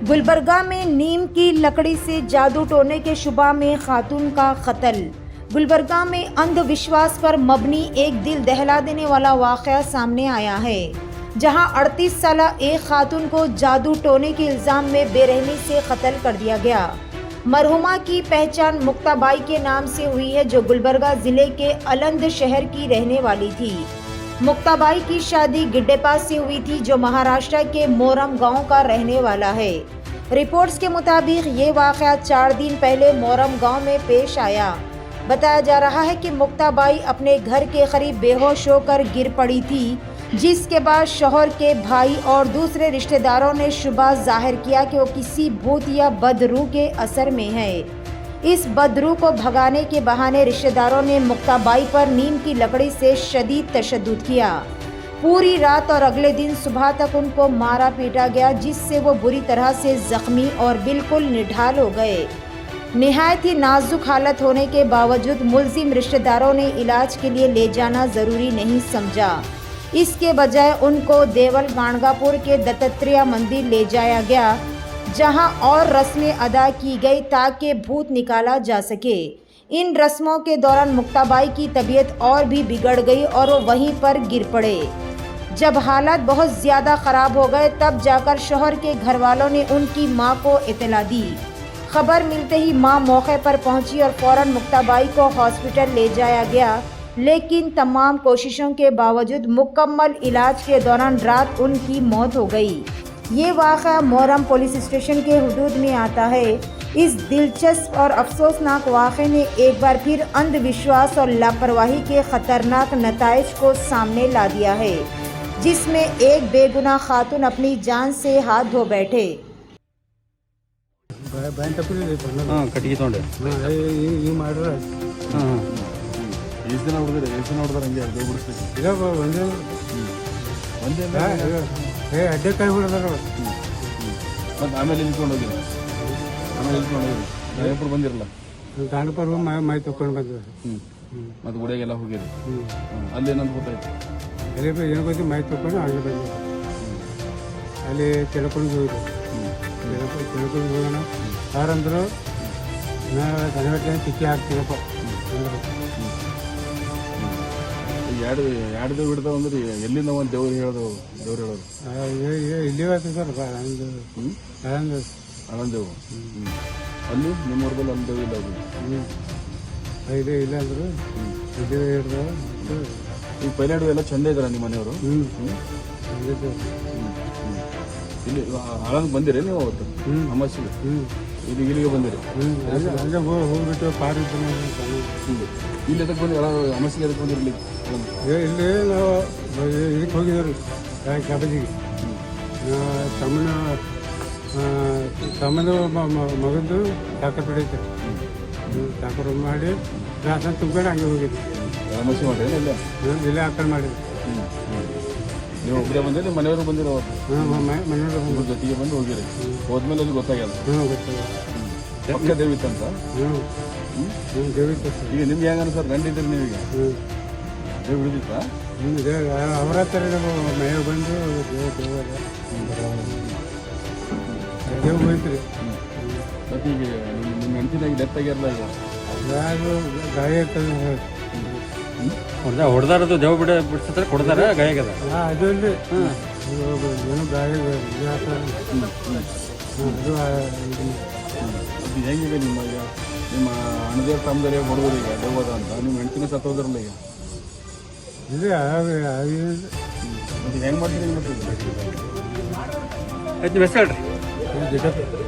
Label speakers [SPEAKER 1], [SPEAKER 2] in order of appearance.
[SPEAKER 1] गुलबर्गा में नीम की लकड़ी से जादू टोने के शुबा में खातून का कत्ल। गुलबर्गा में अंधविश्वास पर मबनी एक दिल दहला देने वाला वाक़या सामने आया है, जहां 38 साला एक खातून को जादू टोने के इल्ज़ाम में बेरहमी से कत्ल कर दिया गया। मरहुमा की पहचान मुक्ताबाई के नाम से हुई है, जो गुलबर्गा ज़िले के अलंद शहर की रहने वाली थी। मुक्ताबाई की शादी गिड्डेपास से हुई थी, जो महाराष्ट्र के मोरम गांव का रहने वाला है। रिपोर्ट्स के मुताबिक ये वाक़या 4 दिन पहले मोरम गांव में पेश आया। बताया जा रहा है कि मुक्ताबाई अपने घर के करीब बेहोश होकर गिर पड़ी थी, जिसके बाद शौहर के भाई और दूसरे रिश्तेदारों ने शुबा जाहिर किया कि वो किसी भूत या बदरूह के असर में है। इस बदरूह को भगाने के बहाने रिश्तेदारों ने मुक्ताबाई पर नीम की लकड़ी से शदीद तशद्दुद किया। पूरी रात और अगले दिन सुबह तक उनको मारा पीटा गया, जिससे वो बुरी तरह से जख्मी और बिल्कुल निढाल हो गए। निहायत ही नाजुक हालत होने के बावजूद मुल्जिम रिश्तेदारों ने इलाज के लिए ले जाना ज़रूरी नहीं समझा। इसके बजाय उनको देवल गाणगापुर के दत्तात्रेय मंदिर ले जाया गया, जहां और रस्में अदा की गई ताकि भूत निकाला जा सके। इन रस्मों के दौरान मुक्ताबाई की तबीयत और भी बिगड़ गई और वो वहीं पर गिर पड़े। जब हालात बहुत ज़्यादा ख़राब हो गए, तब जाकर शौहर के घर वालों ने उनकी मां को इत्तला दी। खबर मिलते ही मां मौके पर पहुंची और फ़ौरन मुक्ताबाई को हॉस्पिटल ले जाया गया, लेकिन तमाम कोशिशों के बावजूद मुकम्मल इलाज के दौरान रात उनकी मौत हो गई। ये वाक़या मोरम पुलिस स्टेशन के हुदूद में आता है। इस दिलचस्प और अफसोसनाक वाक़े ने एक बार फिर अंधविश्वास और लापरवाही के ख़तरनाक नताइज को सामने ला दिया है, जिसमें एक बेगुनाह खातून अपनी जान से हाथ धो बैठे।
[SPEAKER 2] ಕಟ್ಟಿಗೆ ತೊಗೊಂಡೆ
[SPEAKER 3] ಈಗ ಮಾಡ್ರ
[SPEAKER 2] ಎಷ್ಟು ದಿನ ಹೊಡೆದ್ರೆ ಹಂಗೆ ದೇವ್ ಬಿಡಿಸ್ಬೇಕು
[SPEAKER 3] ಈಗ ಒಂದೇ
[SPEAKER 2] ಒಂದೇ
[SPEAKER 3] ಅಡ್ಡೆಕಾಯಿ ಹೊಡೆದಾರ
[SPEAKER 2] ಮತ್ತು ಆಮೇಲೆ ಇಳ್ಕೊಂಡು ಹೋಗಿಲ್ಲ ಎప్పుడు ಬಂದಿರಲ್ಲ
[SPEAKER 3] ಗಾಣಪರ್ವ ಮೈ ತಕೊಂಡು ಬಂದಿದ್ದಾರೆ
[SPEAKER 2] ಮತ್ತು ಗುಡಿಯಾಗೆಲ್ಲ ಹೋಗಿರಿ ಅಲ್ಲಿ ಏನಂತ ಗೊತ್ತಾಯ್ತು
[SPEAKER 3] ಅಲ್ಲಿ ಏನು ಬಂದು ಮೈ ತಕೊಂಡು ಅಲ್ಲಿ ಬಂದಿದ್ದಾರೆ ಅಲ್ಲಿ ತಿಳ್ಕೊಂಡು ಹೋಗಿದ್ರು ತಿಳ್ಕೊಂಡು ಹೋಗೋಣ ಯಾರಂದ್ರು ನಾ ದನಗಟ್ಟೆ ತಿಕ್ಕಿ ಹಾಕ್ತೀನಪ್ಪ
[SPEAKER 2] ಎರಡು ದೇವ್ ಬಿಡ್ತಾವ ಅಂದ್ರೆ ಎಲ್ಲಿಂದ ಒಂದು ದೇವ್ರು ಹೇಳೋದು
[SPEAKER 3] ಇಲ್ಲಿ ಸರ್
[SPEAKER 2] ಆನಂದೇವು ಅಲ್ಲಿ ನಿಮ್ಮ ಊರಲ್ಲಿ ಅಲ್ಲಿ ದೇವ್ ಇಲ್ಲ ಅದು
[SPEAKER 3] ಇದೆ ಇಲ್ಲ ಅಂದ್ರು ಇಲ್ಲಿ ಹಿಡ್ದು
[SPEAKER 2] ಈಗ ಪೈಲಾಡು ಎಲ್ಲ ಚಂದ ಇದಾರ ನಿಮ್ಮ ಮನೆಯವರು ಇಲ್ಲಿ ಆನಂದ್ ಬಂದಿರಿ ನೀವು ಅವತ್ತು ಅಮಾಸಿಗೆ ಇಲ್ಲಿ ಇಲ್ಲಿಗೆ ಬಂದಿರಿ
[SPEAKER 3] ಅಲ್ಲೇ ಹೋಗ್ಬಿಟ್ಟು ಪಾರು
[SPEAKER 2] ಇಲ್ಲಿ ಎದಕ್ಕೆ ಬಂದಿರಿ ಅಮಾಸಿಗೆ ಎದಕ್ಕೆ ಬಂದಿರಲಿ
[SPEAKER 3] ಇಲ್ಲಿ ನಾವು ಇದಕ್ಕೆ ಹೋಗಿದ್ರು ಕಬಜಿಗೆ ತಮ್ಮನ ಮಗಂದು ದಾಖಲೆ ಪಡೈತೆ ದಾಖಲೆ ಮಾಡಿ ರಾಸನ ತುಂಬ್ಕೊಂಡು ಹಂಗೆ ಹೋಗಿದ್ವಿ
[SPEAKER 2] ಅಮಾಸಿ ಮಾಡ್ರಿ ಇಲ್ಲ
[SPEAKER 3] ಇಲ್ಲೇ ಹಾಕೊಂಡು ಮಾಡಿದ್ವಿ
[SPEAKER 2] ನೀವು ಒಬ್ಬರೇ ಬಂದಿರಿ ನಿಮ್ಮ ಮನೆಯವರು ಬಂದಿರೋ
[SPEAKER 3] ಮನೆಯವರು
[SPEAKER 2] ಜೊತೆಗೆ ಬಂದು ಹೋಗಿರಿ ಹೋದ್ಮೇಲೆ ಅಲ್ಲಿ ಗೊತ್ತಾಗ್ಯದ
[SPEAKER 3] ಗೊತ್ತಾಗ
[SPEAKER 2] ಪಕ್ಕ ದೇವಿತ್ತಂತ
[SPEAKER 3] ದೇವಿತ್ತು
[SPEAKER 2] ಈಗ ನಿಮ್ಗೆ ಹೆಂಗ ಅನ್ಸರ್ ಗಂಡಿದ್ರಿ ನೀವೀಗ ದೇವ್ ಹಿಡಿದಿತ್ತಾ
[SPEAKER 3] ಅವರ ಹತ್ರ ಮನೆ ಬಂದು ದೇವ್ ಹೋಯ್ತು
[SPEAKER 2] ಮತ್ತೆ ಈಗ ನಿಮ್ಮ ಹೆಂಡತಿನಾಗಿ ಡೆತ್ ಆಗ್ಯಾರಲ್ಲ ಈಗ
[SPEAKER 3] ಯಾರು ಗಾಯ
[SPEAKER 4] ಹೊಡೆದಾರದು ದೇವ್ ಬಿಡಿಸಿದ್ರೆ ಕೊಡ್ತಾರ ಗಾಯ ಆಗ್ಯದ
[SPEAKER 3] ಅದೊಂದು ಏನು ಗಾಯ
[SPEAKER 2] ಅದು ಹೆಂಗಿದೆ ನಿಮ್ಮ ಅಣ್ಣದೇವ್ರ ತಮ್ಮದರೇ ಹೊಡೆದ್ರು ಈಗ ದೇವದ ಅಂತ ನಿಮ್ಮ ಹೆಂಡತಿನ ಸತ್ತೋದ್ರಲ್ಲ ಈಗ
[SPEAKER 3] ಇದು
[SPEAKER 2] ಮತ್ತೆ ಹೆಂಗೆ ಮಾಡ್ತೀರಿ ಮತ್ತೆ
[SPEAKER 4] ಆಯ್ತು ಬೆಸ್ಟ್ ಹೇಳ್ರಿ
[SPEAKER 3] ಜಗತ್ತು